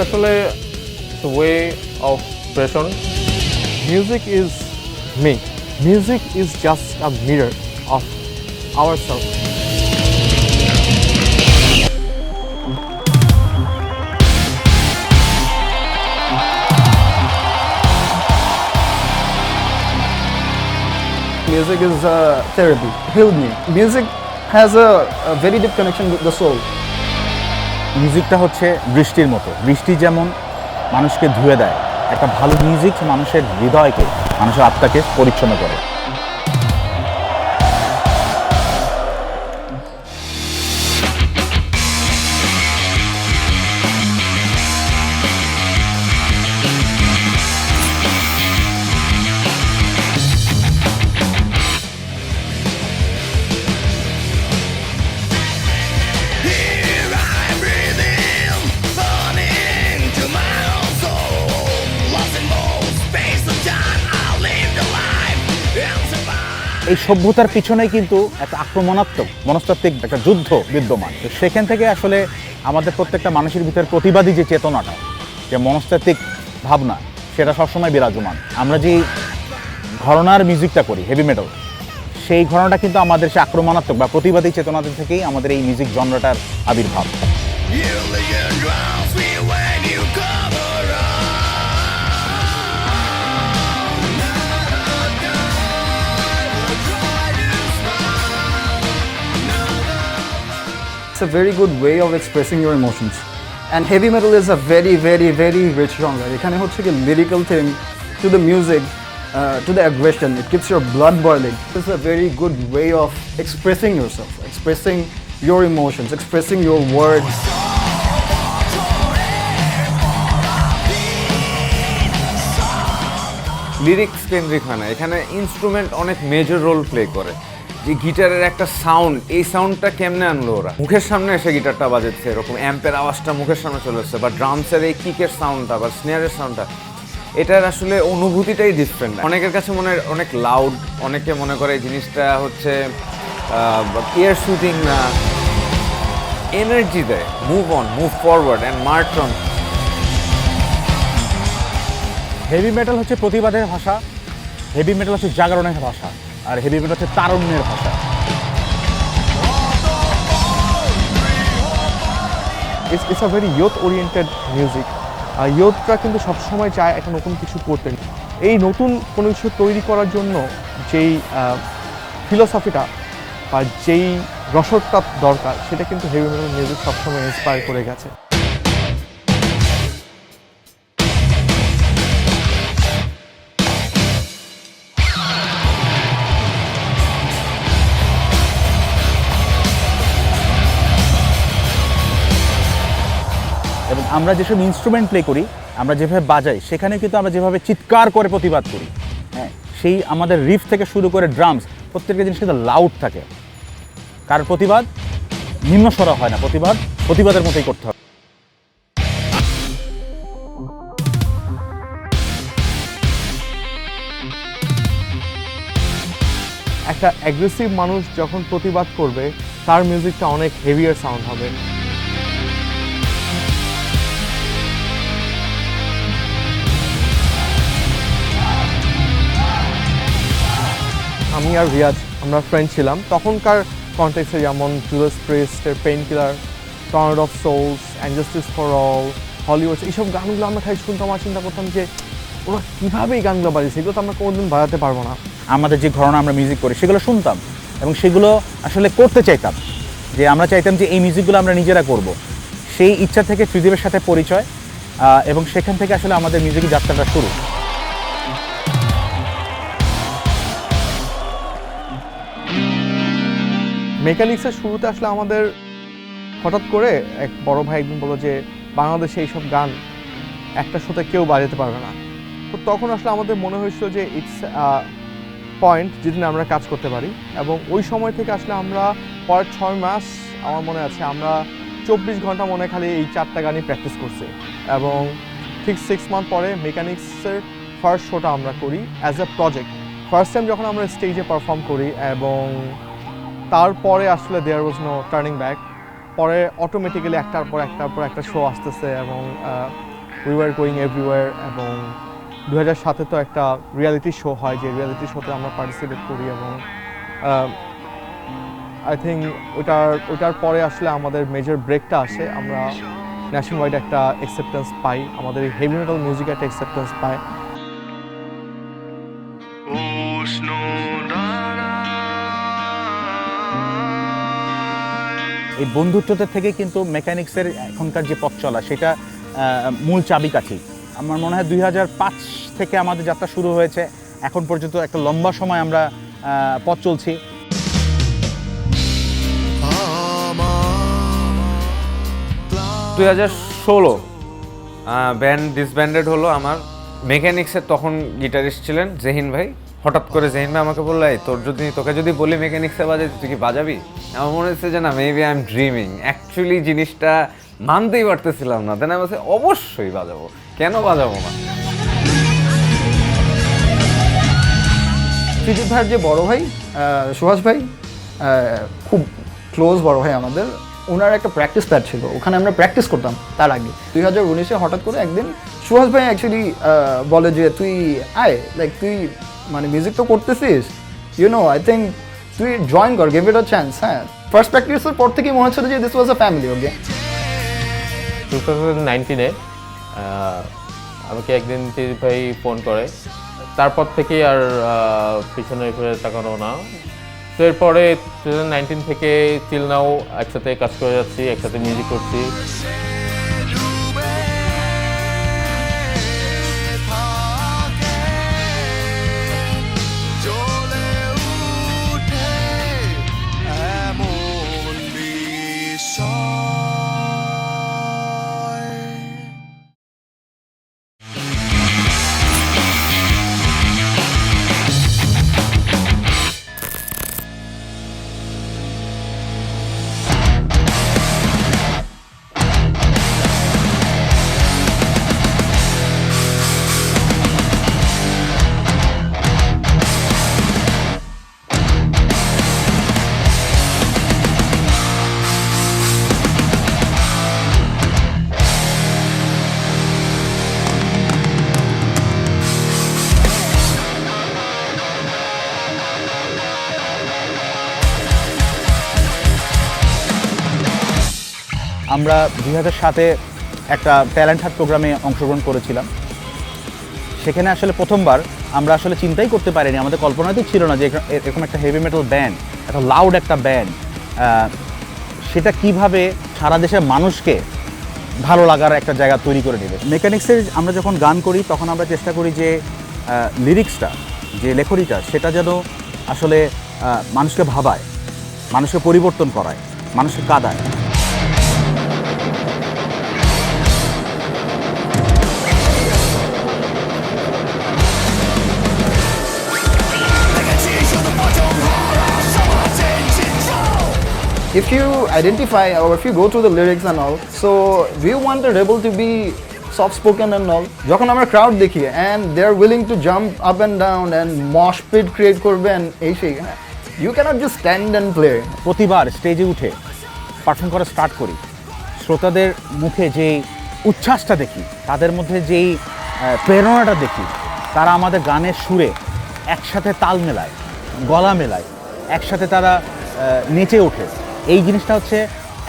আসলে a way of expression. Music is me. Music is just a mirror of ourselves. Music is therapy. Heal me. Music has a very deep connection with the soul. মিউজিকটা হচ্ছে বৃষ্টির মতো। বৃষ্টি যেমন মানুষকে ধুয়ে দেয়, একটা ভালো মিউজিক মানুষের হৃদয়কে, মানুষের আত্মাকে পরিচ্ছন্ন করে। এই সভ্যতার পিছনেই কিন্তু একটা আক্রমণাত্মক মনস্তাত্ত্বিক একটা যুদ্ধ বিদ্যমান। তো সেখান থেকে আসলে আমাদের প্রত্যেকটা মানুষের ভিতরে প্রতিবাদী যে চেতনাটা, যে মনস্তাত্ত্বিক ভাবনা, সেটা সবসময় বিরাজমান। আমরা যে ঘরানার মিউজিকটা করি, হেভি মেটাল, সেই ঘরানাটা কিন্তু আমাদের সে আক্রমণাত্মক বা প্রতিবাদী চেতনাতে থেকেই আমাদের এই মিউজিক জনরাটার আবির্ভাব। It's a very good way of expressing your emotions. And heavy metal is a very, very, very rich genre. এখানে হচ্ছে কি lyrical thing to the music, to the aggression. It keeps your blood boiling. It's a very good way of expressing yourself, expressing your emotions, expressing your words. Lyrics কেন্দ্রিক হয় না, এখানে instrument অনেক major role play করে। যে গিটারের একটা sound, এই সাউন্ডটা কেমনে আনলো ওরা? মুখের সামনে এসে গিটারটা বাজাচ্ছে, এরকম অ্যাম্পের আওয়াজটা মুখের সামনে চলে আসছে, বা ড্রামসের এই কিকের সাউন্ডটা বা স্নেয়ারের সাউন্ডটা, এটার আসলে অনুভূতিটাই ডিফারেন্ট। অনেকের কাছে মনে হয় অনেক লাউড, অনেকে মনে করে এই জিনিসটা হচ্ছে এয়ার শুটিং না, এনার্জি দেয়, move on, move forward and March on. Heavy metal হচ্ছে প্রতিবাদের ভাষা, হেভি মেটাল হচ্ছে জাগরণের ভাষা, আর হেভি মেটাল হচ্ছে তারুণ্যের ভাষা। It's a very youth oriented music. ইয়ুথরা কিন্তু সবসময় চায় একটা নতুন কিছু করতে। এই নতুন কোনো কিছু তৈরি করার জন্য যেই ফিলোসফিটা বা যেই রসদটা দরকার, সেটা কিন্তু হেভি মেটাল মিউজিক সবসময় ইন্সপায়ার করে গেছে। এবং আমরা যেসব ইনস্ট্রুমেন্ট প্লে করি, আমরা যেভাবে বাজাই, সেখানে কিন্তু আমরা যেভাবে চিৎকার করে প্রতিবাদ করি, হ্যাঁ, সেই আমাদের রিফ থেকে শুরু করে ড্রামস, প্রত্যেকটা জিনিস কিন্তু লাউড থাকে। কার প্রতিবাদ নিম্নস্বরা হয় না, প্রতিবাদ প্রতিবাদের মতোই করতে হবে। একটা অ্যাগ্রেসিভ মানুষ যখন প্রতিবাদ করবে, তার মিউজিকটা অনেক হেভিয়ার সাউন্ড হবে। আমি আর রিয়াজ আমরা ফ্রেন্ড ছিলাম তখনকার কনটেক্সে, যেমন জুদাস প্রিস্টের Painkiller, Tornado of Souls, and Justice for All, Hollywood, এইসব গানগুলো আমরা খালি শুনতাম আর চিন্তা করতাম যে ওরা কীভাবে এই গানগুলো বাজিয়েছে, এগুলো তো আমরা কোনোদিন বাজাতে পারবো না। আমাদের যে ঘরানা আমরা মিউজিক করি সেগুলো শুনতাম এবং সেগুলো আসলে করতে চাইতাম, যে আমরা চাইতাম যে এই মিউজিকগুলো আমরা নিজেরা করব। সেই ইচ্ছা থেকে ত্রিদীপের সাথে পরিচয়, এবং সেখান থেকে আসলে আমাদের মিউজিকের যাত্রাটা শুরু। মেকানিক্সের শুরুতে আসলে আমাদের হঠাৎ করে এক বড় ভাই একদিন বলল যে বাংলাদেশে এইসব গান একটা শোতে কেউ বাজাতে পারবে না। তো তখন আসলে আমাদের মনে হয়েছিল যে ইটস পয়েন্ট যেদিন আমরা কাজ করতে পারি, এবং ওই সময় থেকে আসলে আমরা পরের 6 মাস আমার মনে আছে আমরা 24 ঘন্টা মনে খালি এই 4টা গানই প্র্যাকটিস করছি, এবং ঠিক 6 মান্থ পরে মেকানিক্সের ফার্স্ট শোটা আমরা করি as a project. First time যখন আমরা স্টেজে পারফর্ম করি, এবং তারপরে আসলে দেয়ার ওয়াজ নো টার্নিং ব্যাক। পরে অটোমেটিক্যালি একটার পর একটা শো আসতেছে এবং উই ওয়ার গোয়িং এভরিওয়্যার। এবং 2007-এ তো একটা রিয়ালিটি শো হয়, যে রিয়ালিটি শোতে আমরা পার্টিসিপেট করি এবং আই থিঙ্ক ওটার পরে আসলে আমাদের মেজর ব্রেকটা আসে, আমরা ন্যাশন ওয়াইড একটা অ্যাকসেপ্টেন্স পাই, আমাদের এই হেভি মেটাল মিউজিক একটা অ্যাকসেপ্টেন্স পায়। এই বন্ধুত্বদের থেকে কিন্তু মেকানিক্সের এখনকার যে পথ চলা সেটা মূল চাবিকাঠি। আমার মনে হয় 2005 থেকে আমাদের যাত্রা শুরু হয়েছে, এখন পর্যন্ত একটা লম্বা সময় আমরা পথ চলছি। 2016 ব্যান্ড ডিসব্যান্ডেড হলো আমার। মেকানিক্সের তখন গিটারিস্ট ছিলেন জহিন ভাই। হঠাৎ করে জহিন ভাই আমাকে বললো, এই তোকে যদি বলি মেকানিক্সে বাজাই, তুই কি বাজাবি? আমার মনে হচ্ছে যে না, maybe I am dreaming. Actually জিনিসটা মানতেই পারতেছিলাম না। দেন আমি বলছি অবশ্যই বাজাবো, কেন বাজাবো না। সৃজিত ভাইয়ের যে বড় ভাই সুহাস ভাই, খুব ক্লোজ বড় ভাই আমাদের, ওনার একটা প্র্যাকটিস প্যাড ছিল, ওখানে আমরা প্র্যাকটিস করতাম। তার আগে 2019-এ হঠাৎ করে একদিন সুহাস ভাই অ্যাকচুয়ালি বলে যে তুই আয়, লাইক তুই মানে মিউজিক তো করতেছিস, আই থিঙ্ক তুই জয়েন কর, গিভ ইট আ চান্স। হ্যাঁ, ফার্স্ট প্র্যাকটিসের পর থেকেই মনে হচ্ছিল যে দিস ওয়াজ আ ফ্যামিলি। ওকে, 2019-এ আমাকে একদিন ত্রিদীপ ভাই ফোন করে, তারপর থেকে আর পিছনে ফিরে তাকানো না। তো এরপরে 2019 থেকে টিল নাও একসাথে কাজ করে যাচ্ছি, একসাথে মিউজিক করছি। আমরা 2007-এ একটা ট্যালেন্ট হান্ট প্রোগ্রামে অংশগ্রহণ করেছিলাম। সেখানে আসলে প্রথমবার আমরা আসলে চিন্তাই করতে পারিনি, আমাদের কল্পনাতেই ছিল না যে এরকম একটা হেভি মেটাল ব্যান্ড, একটা লাউড একটা ব্যান্ড, সেটা কিভাবে সারা দেশের মানুষকে ভালো লাগার একটা জায়গা তৈরি করে দেবে। মেকানিক্সের আমরা যখন গান করি তখন আমরা চেষ্টা করি যে লিরিক্সটা, যে লেখনীটা, সেটা যেন আসলে মানুষকে ভাবায়, মানুষকে পরিবর্তন করায়, মানুষকে কাঁদায়। If you identify or if you go through the lyrics and all, so do you want the rebel to be soft spoken and all? যখন আমরা ক্রাউড দেখি and they are willing to jump up and down and mosh pit create করবেন, এই সেই, you cannot just stand and play. প্রতিবার স্টেজে উঠে perform করা স্টার্ট করি, শ্রোতাদের মুখে যেই উচ্ছ্বাসটা দেখি, তাদের মধ্যে যেই প্রেরণাটা দেখি, তারা আমাদের গানের সুরে একসাথে তাল মেলায়, গলা মেলায়, একসাথে তারা নেচে ওঠে। এই জিনিসটা হচ্ছে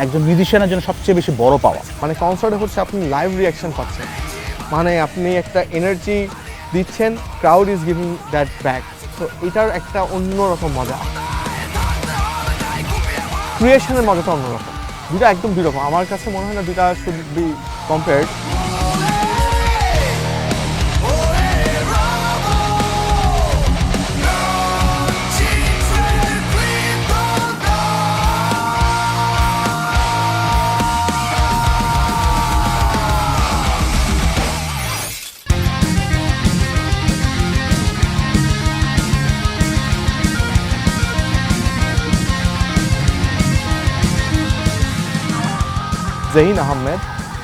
একজন মিউজিশিয়ানের জন্য সবচেয়ে বেশি বড় পাওয়া। মানে কনসার্টে হচ্ছে আপনি লাইভ রিয়াকশন পাচ্ছেন, মানে আপনি একটা এনার্জি দিচ্ছেন, crowd is giving that back. তো এটার একটা অন্যরকম মজা, ক্রিয়েশনের মজাটা অন্যরকম। দুটা একদম দুই রকম, আমার কাছে মনে হয় না দুটা শুড বি কম্পেয়ার্ড। জহিন আহমেদ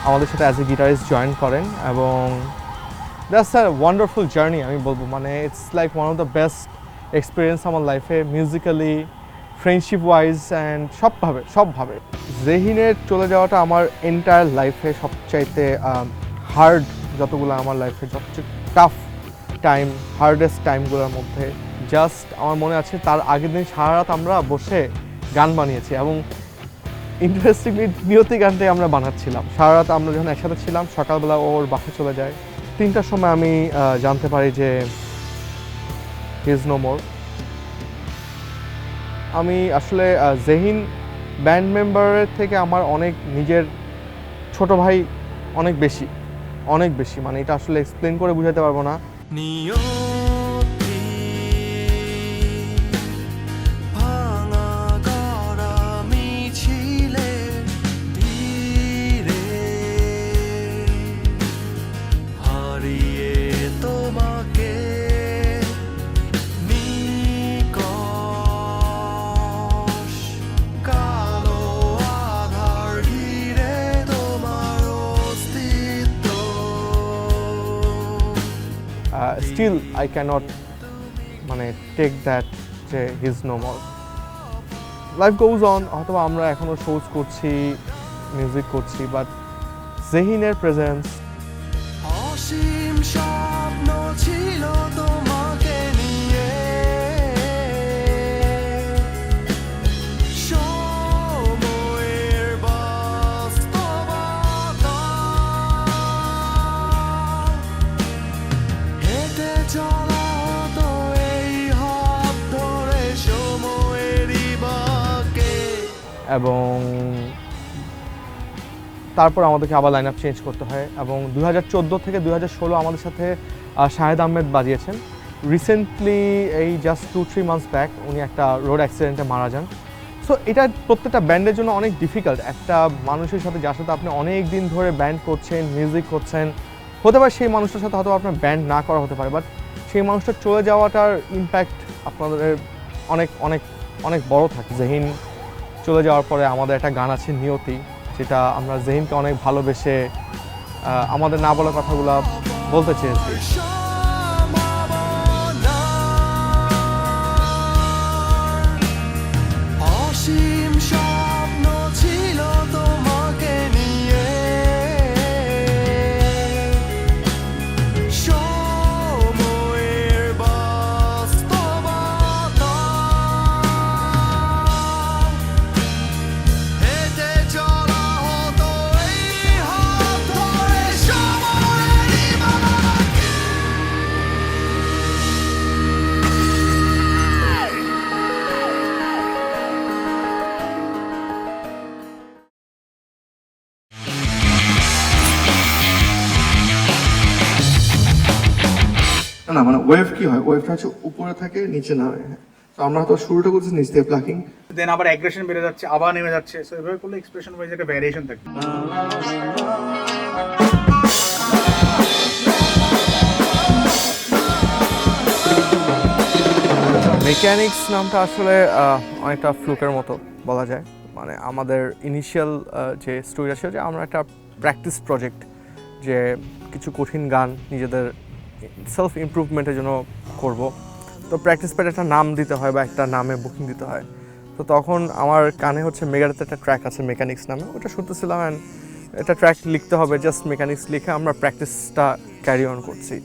আমাদের সাথে অ্যাজ এ গিটারিস্ট জয়েন করেন এবং দ্যাটস আ ওয়ান্ডারফুল জার্নি আমি বলবো। মানে it's like one of the best experience আমার লাইফে, মিউজিক্যালি ফ্রেন্ডশিপ ওয়াইজ অ্যান্ড সবভাবে জেহিনের চলে যাওয়াটা আমার এন্টায়ার লাইফে সবচাইতে হার্ড, যতগুলো আমার লাইফে সবচেয়ে টাফ টাইম, হার্ডেস্ট টাইমগুলোর মধ্যে। জাস্ট আমার মনে আছে তার আগের দিন সারা রাত আমরা বসে গান বানিয়েছি, এবং ইন্টারেস্টিংলি নিয়তি গানটাই আমরা বানাচ্ছিলাম সারা রাত। আমরা যখন একসাথে ছিলাম, সকালবেলা ওর বাসায় চলে যায়, 3টার সময় আমি জানতে পারি যে হি ইজ নো মোর। আমি আসলে জেহিন ব্যান্ড মেম্বারের থেকে আমার অনেক নিজের ছোট ভাই, অনেক বেশি, মানে এটা আসলে এক্সপ্লেন করে বুঝাতে পারবো না। Still I cannot মানে টেক দ্যাট যে he is no more. Life goes on, হয়তো আমরা এখনও শোজ করছি, মিউজিক করছি, বাট জেহিনের প্রেজেন্স অসীম স্বপ্ন ছিল তোমাকে নিয়ে, সময়ের বাস্তবতা হেঁটে চলা হতো এই হাত ধরে সময়েরই বাঁকে। এবং তারপর আমাদেরকে আবার লাইন আপ চেঞ্জ করতে হয়, এবং 2014 থেকে 2016 আমাদের সাথে শাহেদ আহমেদ বাজিয়েছেন। রিসেন্টলি এই জাস্ট 2-3 মান্থস ব্যাক উনি একটা রোড অ্যাক্সিডেন্টে মারা যান। সো এটা প্রত্যেকটা ব্যান্ডের জন্য অনেক ডিফিকাল্ট। একটা মানুষের সাথে যার সাথে আপনি অনেক দিন ধরে ব্যান্ড করছেন, মিউজিক করছেন, হতে পারে সেই মানুষটার সাথে হয়তো আপনার ব্যান্ড না করা হতে পারে, বাট সেই মানুষটা চলে যাওয়াটার ইম্প্যাক্ট আপনাদের অনেক অনেক অনেক বড় থাকে। জেহিন চলে যাওয়ার পরে আমাদের একটা গান আছে নিয়তি, যেটা আমরা জেহিনকে অনেক ভালোবেসে আমাদের না বলা কথাগুলো বলতে চেয়েছি। অসীম স্বপ্ন ছিল তোমাকে নিয়ে, সময়ের বাস্তবতা হেঁটে চলা হতো এই হাত ধরে সময়েরই বাঁকে। না মানে ওয়েভ কি হয়, ওয়েভটা হচ্ছে উপরে থাকে নিচে নামে। তো আমরা হয়তো শুরুটা করছি নিচ দিয়ে প্লাকিং, দেন আবার অ্যাগ্রেশন বেড়ে যাচ্ছে, আবার নেমে যাচ্ছে। সো এভাবে করলে এক্সপ্রেশন ওয়াইজ একটা ভ্যারিয়েশন থাকে। মেকানিক্স নামটা আসলে অনেকটা ফ্লুকের মতো বলা যায়। মানে আমাদের ইনিশিয়াল যে স্টোরিটা ছিল যে আমরা একটা প্র্যাকটিস প্রজেক্ট, যে কিছু কঠিন গান নিজেদের সেলফ ইমপ্রুভমেন্টের জন্য করব। তো প্র্যাকটিস প্যাড একটা নাম দিতে হয় বা একটা নামে বুকিং দিতে হয়। তো তখন আমার কানে হচ্ছে মেগাডেথ একটা ট্র্যাক আছে মেকানিক্স নামে, ওটা শুনতেছিলাম, অ্যান্ড একটা ট্র্যাক লিখতে হবে, জাস্ট মেকানিক্স লিখে আমরা প্র্যাকটিসটা ক্যারি অন করছি।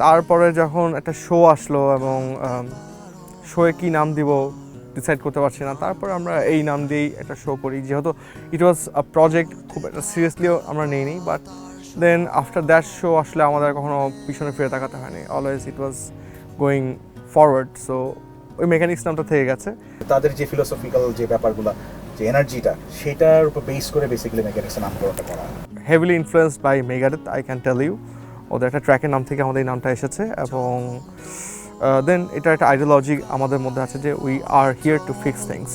তারপরে যখন একটা শো আসলো এবং শোয়ে কী নাম দিব ডিসাইড করতে পারছি না, তারপরে আমরা এই নাম দিয়েই একটা শো করি। যেহেতু ইট ওয়াজ আ প্রজেক্ট, খুব একটা সিরিয়াসলিও আমরা নিইনি, but then after that show আসলে আমাদের কখনো পিছনে ফিরে তাকাতে হয়নি, always it was going forward. So ওই মেকানিক্স নামটা থেকে গেছে। তাদের যে ফিলোসফিক্যাল যে ব্যাপারগুলো, যে এনার্জিটা, সেটার উপর বেস করে বেসিক্যালি মেকানিক্সের নামকরণটা করা। Heavily influenced by Megadeth, I can tell you. ওদের একটা ট্র্যাকের নাম থেকে আমাদের এই নামটা এসেছে, এবং দেন এটা একটা আইডিওলজি আমাদের মধ্যে আছে যে we are here to fix things.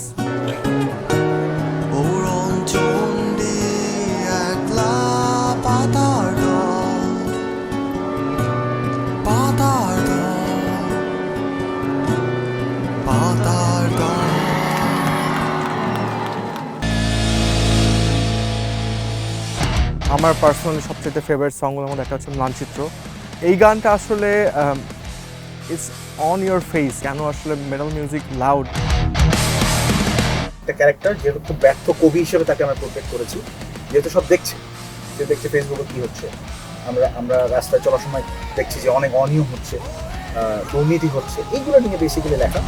আমার পার্সোনালি সবচেয়ে ফেভারিট সংগুলোর মধ্যে একটা হচ্ছে মানচিত্র। এই গানটা আসলে ইটস অন ইয়োর ফেস। কেন আসলে মেটাল মিউজিক লাউড, একটা ক্যারেক্টার, যেহেতু খুব ব্যর্থ কবি হিসেবে তাকে আমরা পোর্ট্রেট করেছি, যেহেতু সব দেখছে, যে দেখছে ফেসবুকে কী হচ্ছে, আমরা রাস্তায় চলার সময় দেখছি যে অনেক অনিয়ম হচ্ছে, দুর্নীতি হচ্ছে, এইগুলো নিয়ে বেসিক্যালি লেখা।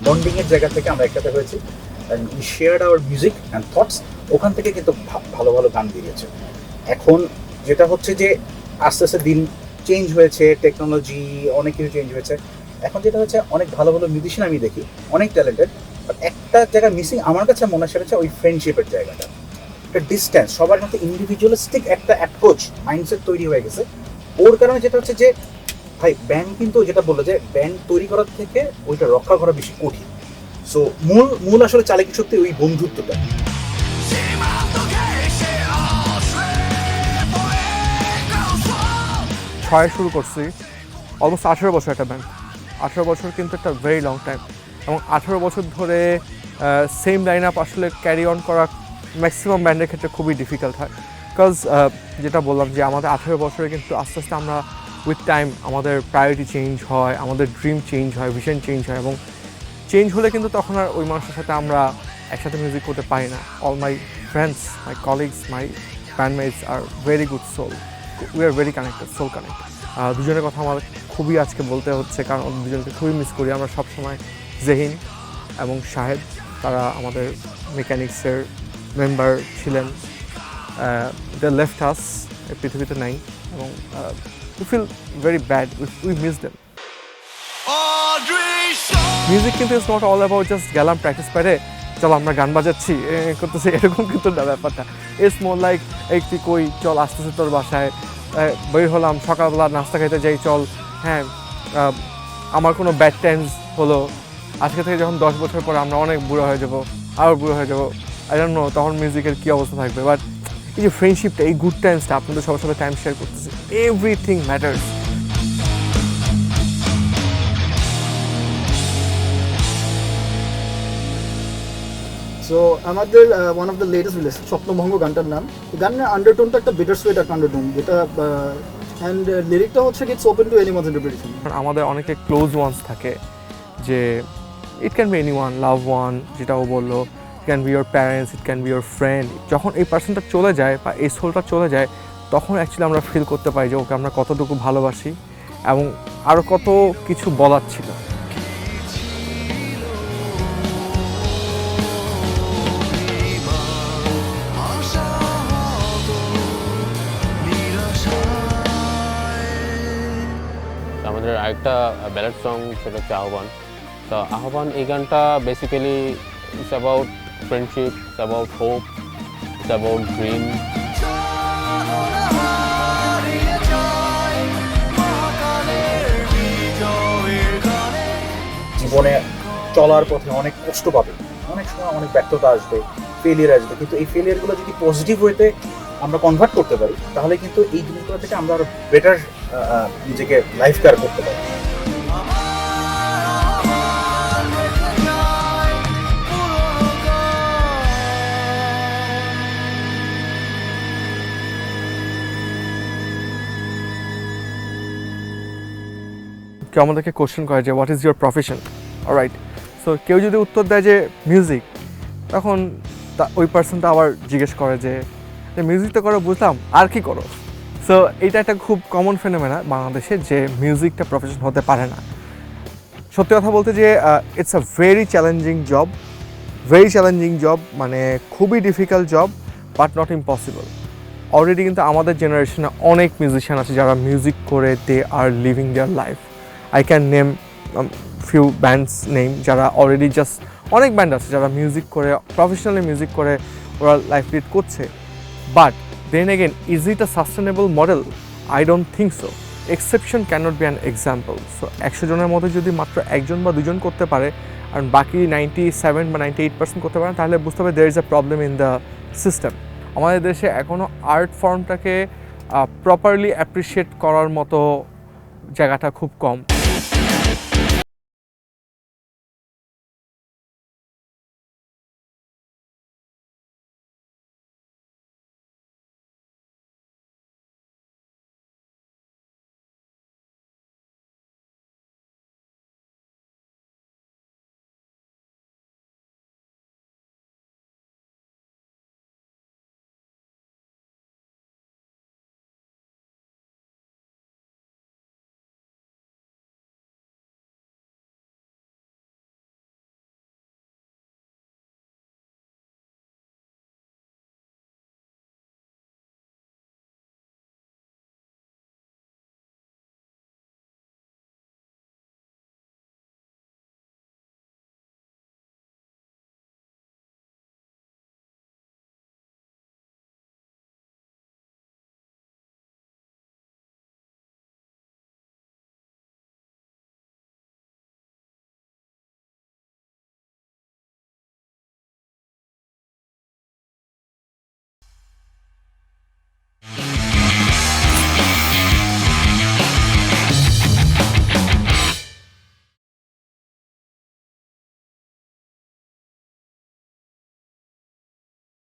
বন্ডিংয়ের জায়গা থেকে আমরা একসাথে হয়েছি, and we shared our music and thoughts. ওখান থেকে কিন্তু ভালো ভালো গান বেরিয়েছে। এখন যেটা হচ্ছে যে আস্তে আস্তে দিন চেঞ্জ হয়েছে, টেকনোলজি অনেক কিছু চেঞ্জ হয়েছে। এখন যেটা হচ্ছে অনেক ভালো ভালো মিউজিশিয়ান আমি দেখি, অনেক ট্যালেন্টেড, বাট একটা জায়গা মিসিং আমার কাছে মনে হয়, সেটা হচ্ছে ওই ফ্রেন্ডশিপের জায়গাটা, একটা ডিস্ট্যান্স, সবার মধ্যে ইন্ডিভিজুয়ালিস্টিক একটা অ্যাপ্রোচ মাইন্ডসেট তৈরি হয়ে গেছে। ওর কারণে যেটা হচ্ছে যে ভাই ব্যান্ড কিন্তু যেটা বললো যে ব্যান্ড তৈরি করার থেকে ওইটা রক্ষা করা বেশি কঠিন। সো মূল আসলে চালিকা শক্তি ওই বন্ধুত্বটা। ছয় শুরু করছি, অলমোস্ট 18 বছর একটা ব্যান্ড। 18 বছর কিন্তু একটা ভেরি লং টাইম, এবং 18 বছর ধরে সেম লাইন আপ আসলে ক্যারি অন করা ম্যাক্সিমাম ব্যান্ডের ক্ষেত্রে খুবই ডিফিকাল্ট হয়। বিকজ যেটা বললাম যে আমাদের 18 বছরে কিন্তু আস্তে আস্তে আমরা উইথ টাইম আমাদের প্রায়োরিটি চেঞ্জ হয়, আমাদের ড্রিম চেঞ্জ হয়, ভিশন চেঞ্জ হয়, এবং চেঞ্জ হলে কিন্তু তখন আর ওই মানুষের সাথে আমরা একসাথে মিউজিক করতে পারি না। All my friends, my colleagues, my bandmates আর very good soul, we are very connected, soul connected. দুজনের কথা আমার খুবই আজকে বলতে হচ্ছে, কারণ দুজনকে খুবই মিস করি। আমরা সবসময় জেহিন এবং শাহেদ, তারা আমাদের মেকানিক্সের মেম্বার ছিলেন। দে লেফট আস, পৃথিবীতে নাই, এবং we feel very bad, we miss them. Music কিন্তু is not all about just গেলাম প্র্যাকটিস করে চল আমরা গান বাজাচ্ছি করতেছি, এরকম কিন্তু না ব্যাপারটা। ইটস মোর লাইক একটি কই চল আসতেছে তোর বাসায়, বের হলাম সকালবেলা নাস্তা খাইতে যাই চল, হ্যাঁ আমার কোনো ব্যাড টাইমস হলো, আজকে থেকে যখন 10 বছর পরে আমরা অনেক বুড়ো হয়ে যাবো, আরও বুড়ো হয়ে যাবো, আই ডোন্ট নো তখন মিউজিকের কী অবস্থা থাকবে। বাট এই যে ফ্রেন্ডশিপটা, এই গুড টাইমসটা, আপনাদের সবার সাথে টাইম শেয়ার করতেছি, এভরিথিং ম্যাটার্স। সো আমাদের one of the latest release Swapnobhongo গানটার নাম, গানের আন্ডারটোনটা একটা বিটার সুইট একটা আন্ডারটোন, যেটা অ্যান্ড লিরিকটা হচ্ছে it's open to anyone's interpretation. আমাদের অনেকে ক্লোজ ওয়ান্স থাকে, যে it can be anyone, love one, যেটা ও বললো, it can be your parents, it can be your friend. যখন এই পার্সনটা চলে যায় বা এই সোলটা চলে যায়, তখন অ্যাকচুয়ালি আমরা ফিল করতে পারি যে ওকে আমরা কতটুকু ভালোবাসি, এবং আরও কত কিছু বলার ছিল। আমাদের আরেকটা ব্যালাড সং, সেটা হচ্ছে আহ্বান। তো আহ্বান এই গানটা basically it's about friendship, it's about hope, it's about dream. জীবনে চলার পথে অনেক কষ্ট পাবে, অনেক সময় অনেক ব্যর্থতা আসবে, ফেলিয়ার আসবে, কিন্তু এই ফেলিয়ারগুলো যদি পজিটিভ ওয়েতে আমরা কনভার্ট করতে পারি, তাহলে কিন্তু এই জিনিসগুলো থেকে আমরা আরো বেটার নিজেকে লাইফ কেয়ার করতে পারি। কেউ আমাদেরকে কোশ্চেন করে যে what is your profession, alright. So কেউ যদি উত্তর দেয় যে মিউজিক, তখন ওই পার্সনটা আবার জিজ্ঞেস করে যে মিউজিক তো করো বুঝলাম, আর কি করো। সো এটা একটা খুব কমন ফেনোমেনা বাংলাদেশে, যে মিউজিকটা প্রফেশন হতে পারে না। সত্যি কথা বলতে যে it's a very challenging job, মানে খুবই difficult job, but not impossible. Already কিন্তু আমাদের জেনারেশনে অনেক মিউজিশিয়ান আছে যারা মিউজিক করে they are living their life. I can name few bands name, যারা অলরেডি জাস্ট, অনেক ব্যান্ড আছে যারা মিউজিক করে, প্রফেশনালি মিউজিক করে ওরা লাইফ লিড করছে। But then again, is it a sustainable model? I don't think so. Exception cannot be an example. So 100 জনের মধ্যে যদি মাত্র 1 জন বা 2 জন করতে পারে, আর বাকি 97 বা 98% করতে পারে, তাহলে বুঝতে হবে there is a problem in the system. আমাদের দেশে এখনও আর্ট ফর্মটাকে প্রপারলি অ্যাপ্রিসিয়েট করার মতো জায়গাটা খুব কম।